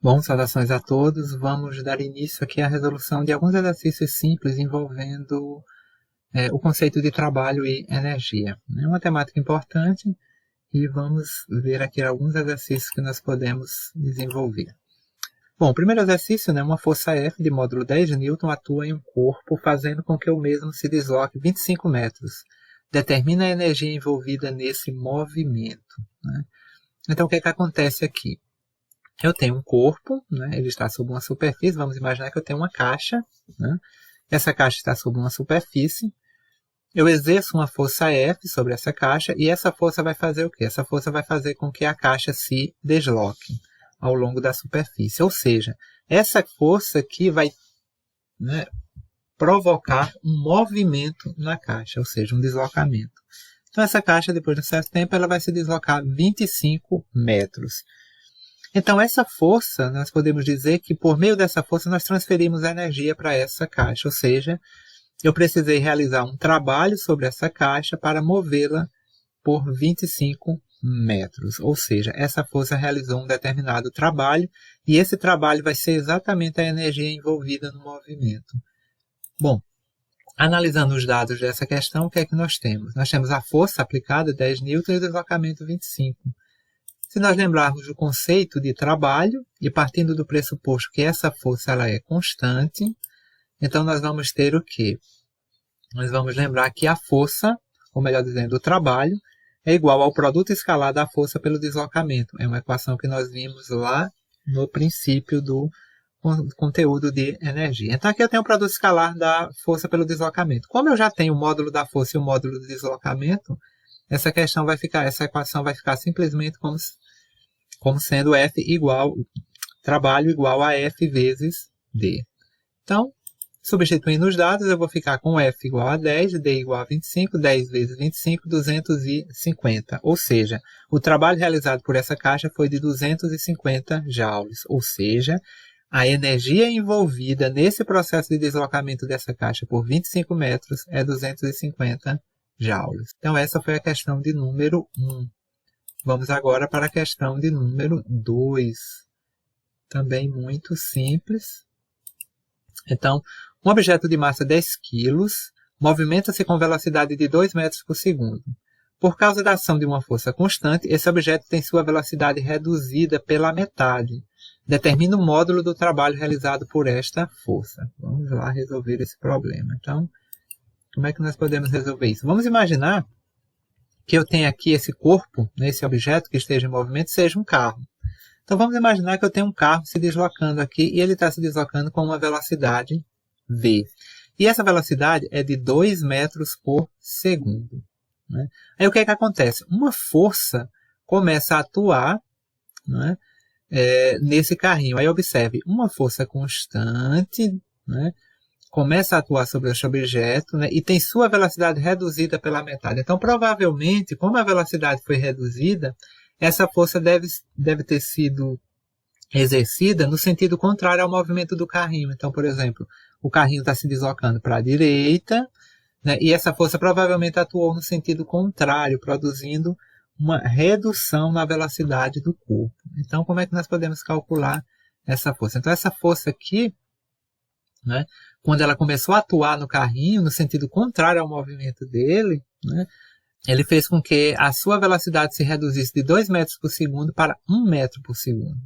Bom, saudações a todos. Vamos dar início aqui à resolução de alguns exercícios simples envolvendo o conceito de trabalho e energia. É uma temática importante e vamos ver aqui alguns exercícios que nós podemos desenvolver. Bom, o primeiro exercício, uma força F de módulo 10 de Newton atua em um corpo, fazendo com que o mesmo se desloque 25 metros. Determina a energia envolvida nesse movimento. Então, o que acontece aqui? Eu tenho um corpo, ele está sobre uma superfície. Vamos imaginar que eu tenho uma caixa. Essa caixa está sobre uma superfície. Eu exerço uma força F sobre essa caixa e essa força vai fazer o quê? Essa força vai fazer com que a caixa se desloque ao longo da superfície. Ou seja, essa força aqui vai provocar um movimento na caixa, ou seja, um deslocamento. Então, essa caixa, depois de um certo tempo, ela vai se deslocar 25 metros. Então, essa força, nós podemos dizer que por meio dessa força nós transferimos a energia para essa caixa, ou seja, eu precisei realizar um trabalho sobre essa caixa para movê-la por 25 metros. Ou seja, essa força realizou um determinado trabalho e esse trabalho vai ser exatamente a energia envolvida no movimento. Bom, analisando os dados dessa questão, o que é que nós temos? Nós temos a força aplicada, 10 newton, e o deslocamento, 25. Se nós lembrarmos do conceito de trabalho, e partindo do pressuposto que essa força ela é constante, então nós vamos ter o quê? Nós vamos lembrar que a força, ou melhor dizendo, o trabalho, é igual ao produto escalar da força pelo deslocamento. É uma equação que nós vimos lá no princípio do conteúdo de energia. Então aqui eu tenho o produto escalar da força pelo deslocamento. Como eu já tenho o módulo da força e o módulo do deslocamento, essa equação vai ficar simplesmente como sendo trabalho igual a F vezes D. Então, substituindo os dados, eu vou ficar com F igual a 10, D igual a 25, 10 vezes 25, 250. Ou seja, o trabalho realizado por essa caixa foi de 250 joules. Ou seja, a energia envolvida nesse processo de deslocamento dessa caixa por 25 metros é 250 joules. Então, essa foi a questão de número 1. Vamos agora para a questão de número 2. Também muito simples. Então, um objeto de massa 10 kg movimenta-se com velocidade de 2 metros por segundo. Por causa da ação de uma força constante, esse objeto tem sua velocidade reduzida pela metade. Determina o módulo do trabalho realizado por esta força. Vamos lá resolver esse problema. Então, como é que nós podemos resolver isso? Vamos imaginar que eu tenho aqui esse corpo, esse objeto que esteja em movimento, seja um carro. Então, vamos imaginar que eu tenho um carro se deslocando aqui e ele está se deslocando com uma velocidade v. E essa velocidade é de 2 metros por segundo. Aí o que acontece? Uma força começa a atuar nesse carrinho. Aí observe, uma força constante começa a atuar sobre este objeto e tem sua velocidade reduzida pela metade. Então, provavelmente, como a velocidade foi reduzida, essa força deve ter sido exercida no sentido contrário ao movimento do carrinho. Então, por exemplo, o carrinho está se deslocando para a direita, e essa força provavelmente atuou no sentido contrário, produzindo uma redução na velocidade do corpo. Então, como é que nós podemos calcular essa força? Então, essa força aqui, quando ela começou a atuar no carrinho, no sentido contrário ao movimento dele, ele fez com que a sua velocidade se reduzisse de 2 metros por segundo para 1 metro por segundo.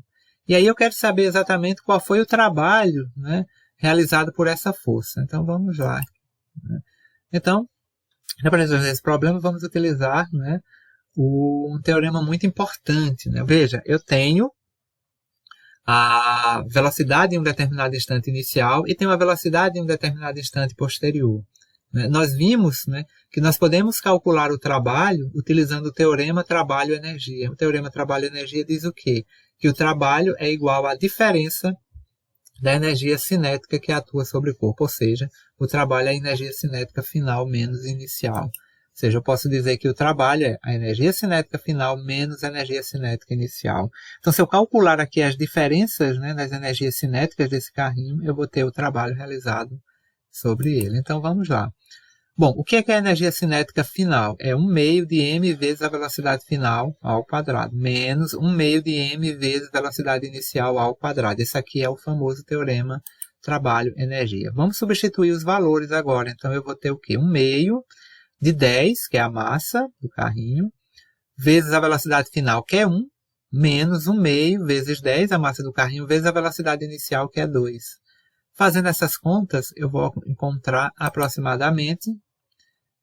E aí eu quero saber exatamente qual foi o trabalho realizado por essa força. Então, vamos lá. Então, para resolver esse problema, vamos utilizar um teorema muito importante. Veja, eu tenho a velocidade em um determinado instante inicial e tenho a velocidade em um determinado instante posterior. Nós vimos que nós podemos calcular o trabalho utilizando o teorema trabalho-energia. O teorema trabalho-energia diz o quê? Que o trabalho é igual à diferença da energia cinética que atua sobre o corpo, ou seja, o trabalho é a energia cinética final menos inicial. Ou seja, eu posso dizer que o trabalho é a energia cinética final menos a energia cinética inicial. Então, se eu calcular aqui as diferenças das energias cinéticas desse carrinho, eu vou ter o trabalho realizado sobre ele. Então, vamos lá. Bom, o que é a energia cinética final? É 1/2 de m vezes a velocidade final ao quadrado, menos 1/2 de m vezes a velocidade inicial ao quadrado. Esse aqui é o famoso teorema trabalho-energia. Vamos substituir os valores agora. Então, eu vou ter o quê? 1/2 de 10, que é a massa do carrinho, vezes a velocidade final, que é 1, menos 1/2 vezes 10, a massa do carrinho, vezes a velocidade inicial, que é 2. Fazendo essas contas, eu vou encontrar aproximadamente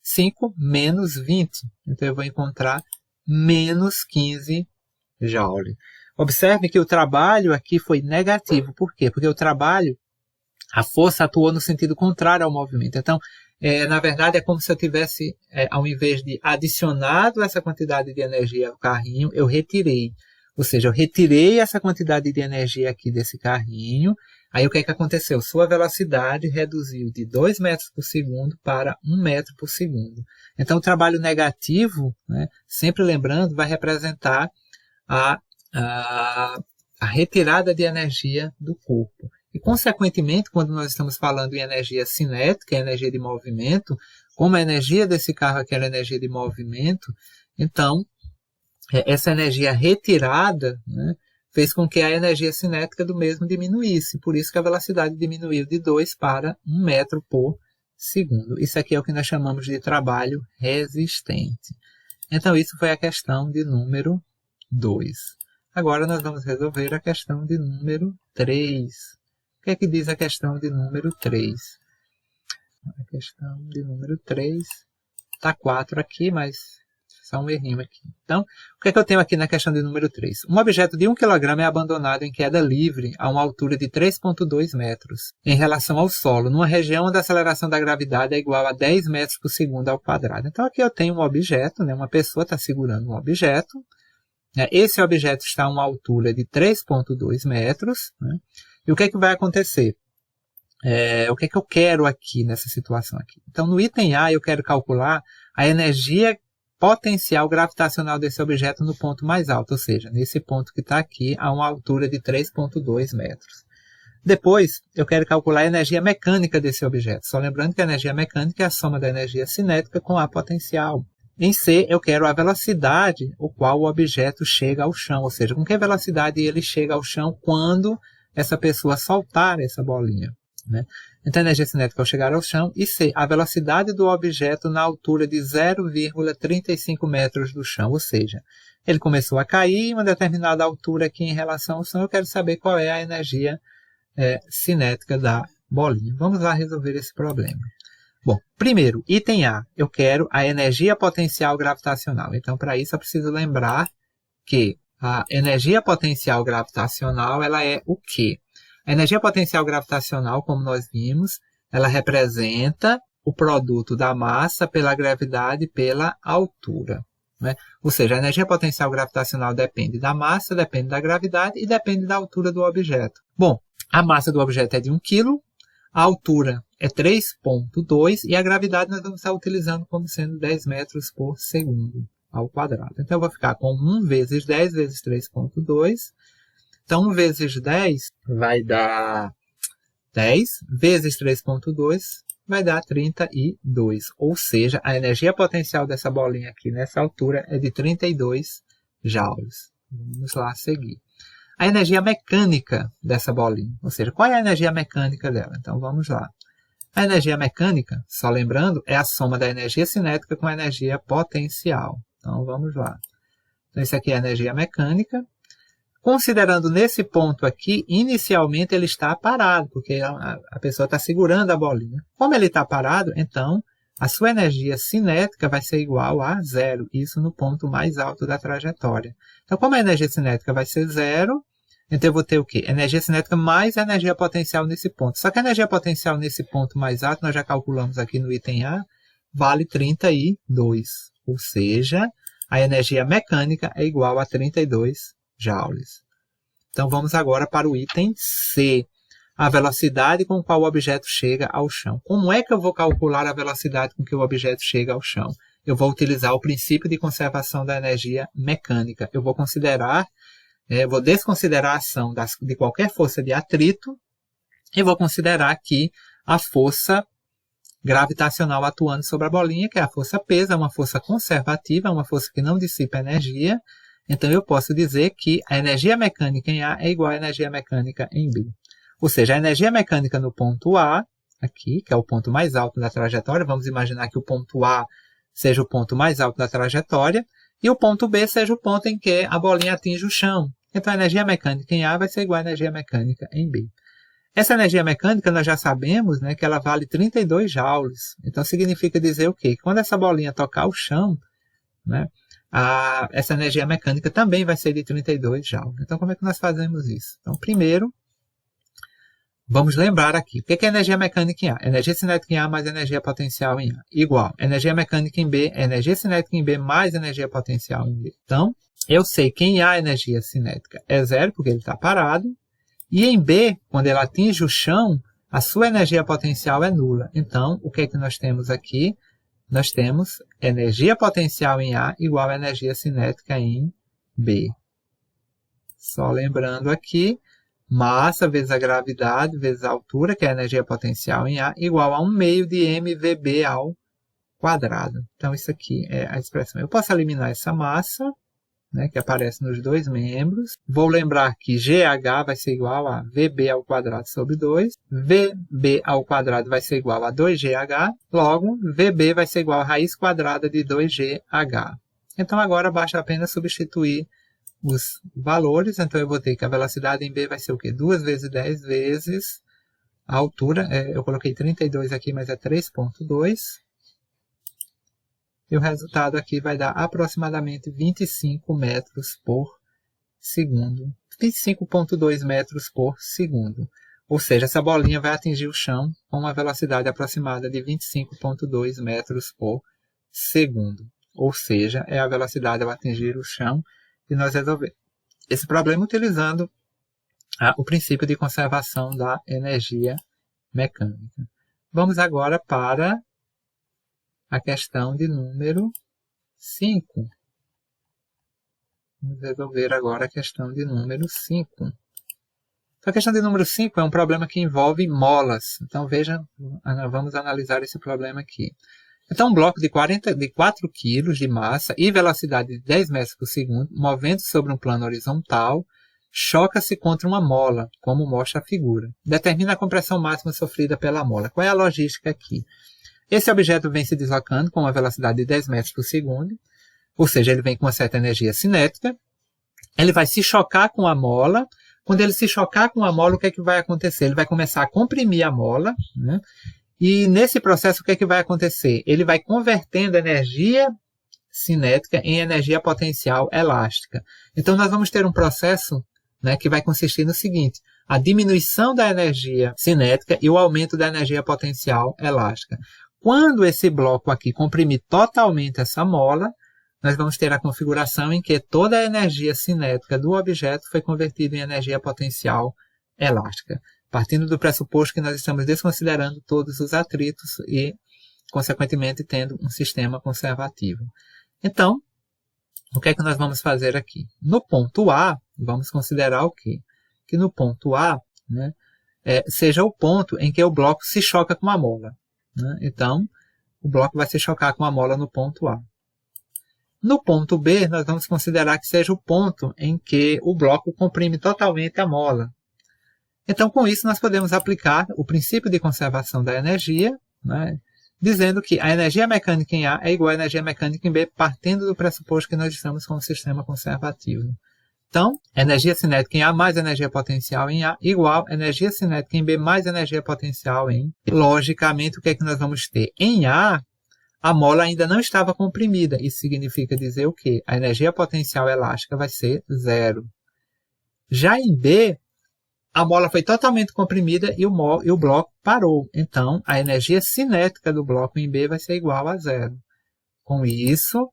5 menos 20. Então, eu vou encontrar menos 15 joules. Observe que o trabalho aqui foi negativo. Por quê? Porque o trabalho, a força atuou no sentido contrário ao movimento. Então, na verdade, é como se eu tivesse, ao invés de adicionado essa quantidade de energia ao carrinho, eu retirei. Ou seja, eu retirei essa quantidade de energia aqui desse carrinho. Aí o que é que aconteceu? Sua velocidade reduziu de 2 metros por segundo para 1 metro por segundo. Então, o trabalho negativo, né, sempre lembrando, vai representar a retirada de energia do corpo. E, consequentemente, quando nós estamos falando em energia cinética, energia de movimento, como a energia desse carro aqui era energia de movimento, então, essa energia retirada, né, fez com que a energia cinética do mesmo diminuísse. Por isso que a velocidade diminuiu de 2 para 1 metro por segundo. Isso aqui é o que nós chamamos de trabalho resistente. Então, isso foi a questão de número 2. Agora, nós vamos resolver a questão de número 3. O que é que diz a questão de número 3? A questão de número 3 está 4 aqui, mas só um errinho aqui. Então, o que é que eu tenho aqui na questão de número 3? Um objeto de 1 kg é abandonado em queda livre a uma altura de 3,2 metros em relação ao solo, numa região onde a aceleração da gravidade é igual a 10 metros por segundo ao quadrado. Então, aqui eu tenho um objeto, né? Uma pessoa está segurando um objeto. Esse objeto está a uma altura de 3,2 metros. Né? E o que é que vai acontecer? O que é que eu quero aqui nessa situação aqui? Então, no item A, eu quero calcular a energia potencial gravitacional desse objeto no ponto mais alto, ou seja, nesse ponto que está aqui a uma altura de 3,2 metros. Depois, eu quero calcular a energia mecânica desse objeto. Só lembrando que a energia mecânica é a soma da energia cinética com a potencial. Em C, eu quero a velocidade com qual o objeto chega ao chão, ou seja, com que velocidade ele chega ao chão quando essa pessoa soltar essa bolinha. Né? Então, a energia cinética ao chegar ao chão. E C, a velocidade do objeto na altura de 0,35 metros do chão. Ou seja, ele começou a cair em uma determinada altura aqui em relação ao chão. Eu quero saber qual é a energia cinética da bolinha. Vamos lá resolver esse problema. Bom, primeiro, item A, eu quero a energia potencial gravitacional. Então, para isso, eu preciso lembrar que a energia potencial gravitacional ela é o quê? A energia potencial gravitacional, como nós vimos, ela representa o produto da massa pela gravidade pela altura. Né? Ou seja, a energia potencial gravitacional depende da massa, depende da gravidade e depende da altura do objeto. Bom, a massa do objeto é de 1 kg, a altura é 3,2 e a gravidade nós vamos estar utilizando como sendo 10 metros por segundo ao quadrado. Então, eu vou ficar com 1 vezes 10 vezes 3,2. Então, 1 vezes 10 vai dar 10, vezes 3,2 vai dar 32. Ou seja, a energia potencial dessa bolinha aqui nessa altura é de 32 joules. Vamos lá seguir. A energia mecânica dessa bolinha, ou seja, qual é a energia mecânica dela? Então, vamos lá. A energia mecânica, só lembrando, é a soma da energia cinética com a energia potencial. Então, vamos lá. Então, isso aqui é a energia mecânica. Considerando nesse ponto aqui, inicialmente ele está parado, porque a pessoa está segurando a bolinha. Como ele está parado, então a sua energia cinética vai ser igual a 0, isso no ponto mais alto da trajetória. Então, como a energia cinética vai ser 0, então eu vou ter o quê? Energia cinética mais a energia potencial nesse ponto. Só que a energia potencial nesse ponto mais alto, nós já calculamos aqui no item A, vale 32. Ou seja, a energia mecânica é igual a 32 joules. Então, vamos agora para o item C. A velocidade com qual o objeto chega ao chão. Como é que eu vou calcular a velocidade com que o objeto chega ao chão? Eu vou utilizar o princípio de conservação da energia mecânica. Eu vou vou desconsiderar a ação de qualquer força de atrito e vou considerar aqui a força gravitacional atuando sobre a bolinha, que é a força peso, é uma força conservativa, é uma força que não dissipa energia. Então, eu posso dizer que a energia mecânica em A é igual à energia mecânica em B. Ou seja, a energia mecânica no ponto A, aqui, que é o ponto mais alto da trajetória, vamos imaginar que o ponto A seja o ponto mais alto da trajetória, e o ponto B seja o ponto em que a bolinha atinge o chão. Então, a energia mecânica em A vai ser igual à energia mecânica em B. Essa energia mecânica, nós já sabemos, né, que ela vale 32 joules. Então, significa dizer o quê? Que quando essa bolinha tocar o chão, né, essa energia mecânica também vai ser de 32 joules. Então, como é que nós fazemos isso? Então, primeiro, vamos lembrar aqui. O que é energia mecânica em A? Energia cinética em A mais energia potencial em A. Igual. Energia mecânica em B é energia cinética em B mais energia potencial em B. Então, eu sei que em A a energia cinética é zero, porque ele está parado. E em B, quando ele atinge o chão, a sua energia potencial é nula. Então, o que é que nós temos aqui? Nós temos energia potencial em A igual a energia cinética em B. Só lembrando aqui, massa vezes a gravidade vezes a altura, que é a energia potencial em A, igual a 1 meio de mvb ao quadrado. Então, isso aqui é a expressão. Eu posso eliminar essa massa, né, que aparece nos dois membros. Vou lembrar que GH vai ser igual a VB ao quadrado sobre 2. VB ao quadrado vai ser igual a 2GH. Logo, VB vai ser igual a raiz quadrada de 2GH. Então, agora basta apenas substituir os valores. Então, eu vou ter que a velocidade em B vai ser o quê? 2 vezes 10 vezes a altura. Eu coloquei 32 aqui, mas é 3,2. E o resultado aqui vai dar aproximadamente 25 metros por segundo. 25,2 metros por segundo. Ou seja, essa bolinha vai atingir o chão com uma velocidade aproximada de 25,2 metros por segundo. Ou seja, é a velocidade ao atingir o chão. E nós resolvemos esse problema utilizando o princípio de conservação da energia mecânica. Vamos agora para a questão de número 5. Vamos resolver agora a questão de número 5. Então, a questão de número 5 é um problema que envolve molas. Então, veja, vamos analisar esse problema aqui. Então, um bloco de 4 kg de massa e velocidade de 10 metros por segundo, movendo-se sobre um plano horizontal, choca-se contra uma mola, como mostra a figura. Determina a compressão máxima sofrida pela mola. Qual é a logística aqui? Esse objeto vem se deslocando com uma velocidade de 10 metros por segundo, ou seja, ele vem com uma certa energia cinética. Ele vai se chocar com a mola. Quando ele se chocar com a mola, o que é que vai acontecer? Ele vai começar a comprimir a mola, né? E nesse processo, o que é que vai acontecer? Ele vai convertendo energia cinética em energia potencial elástica. Então, nós vamos ter um processo, né, que vai consistir no seguinte: a diminuição da energia cinética e o aumento da energia potencial elástica. Quando esse bloco aqui comprimir totalmente essa mola, nós vamos ter a configuração em que toda a energia cinética do objeto foi convertida em energia potencial elástica, partindo do pressuposto que nós estamos desconsiderando todos os atritos e, consequentemente, tendo um sistema conservativo. Então, o que é que nós vamos fazer aqui? No ponto A, vamos considerar o quê? Que no ponto A, né, seja o ponto em que o bloco se choca com a mola, né? Então, o bloco vai se chocar com a mola no ponto A. No ponto B, nós vamos considerar que seja o ponto em que o bloco comprime totalmente a mola. Então, com isso, nós podemos aplicar o princípio de conservação da energia, né, dizendo que a energia mecânica em A é igual à energia mecânica em B, partindo do pressuposto que nós estamos com um sistema conservativo. Então, energia cinética em A mais energia potencial em A igual a energia cinética em B mais energia potencial em B. Logicamente, o que é que nós vamos ter? Em A mola ainda não estava comprimida. Isso significa dizer o quê? A energia potencial elástica vai ser zero. Já em B, a mola foi totalmente comprimida e o bloco parou. Então, a energia cinética do bloco em B vai ser igual a zero. Com isso,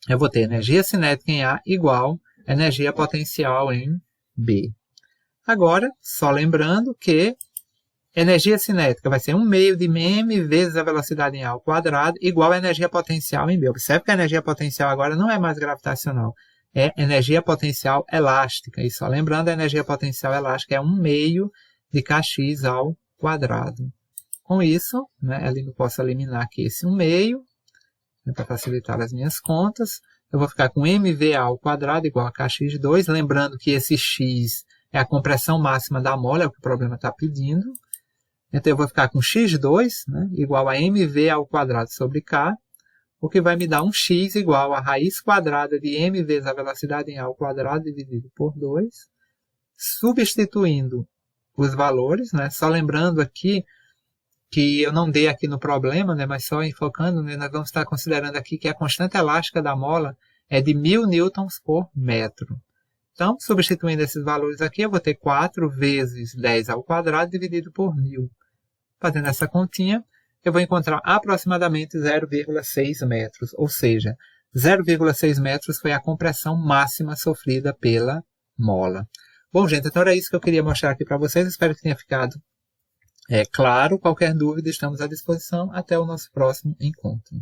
eu vou ter energia cinética em A igual a energia potencial em B. Agora, só lembrando que energia cinética vai ser 1 meio de m vezes a velocidade em A ao quadrado igual a energia potencial em B. Observe que a energia potencial agora não é mais gravitacional. É energia potencial elástica. E só lembrando, a energia potencial elástica é 1 meio de kx ao quadrado. Com isso, né, eu posso eliminar aqui esse 1/2, né, para facilitar as minhas contas. Eu vou ficar com mVA ao quadrado igual a Kx2, lembrando que esse x é a compressão máxima da mola, é o que o problema está pedindo. Então eu vou ficar com x2, né, igual a mV ao quadrado sobre k, o que vai me dar um x igual a raiz quadrada de m vezes a velocidade em a ao quadrado dividido por 2. Substituindo os valores, né, só lembrando aqui que eu não dei aqui no problema, né, mas só enfocando, né, nós vamos estar considerando aqui que a constante elástica da mola é de 1000 newtons por metro. Então, substituindo esses valores aqui, eu vou ter 4 vezes 10 ao quadrado dividido por 1000. Fazendo essa continha, eu vou encontrar aproximadamente 0,6 metros, ou seja, 0,6 metros foi a compressão máxima sofrida pela mola. Bom, gente, então era isso que eu queria mostrar aqui para vocês. Espero que tenha ficado claro. Qualquer dúvida, estamos à disposição. Até o nosso próximo encontro.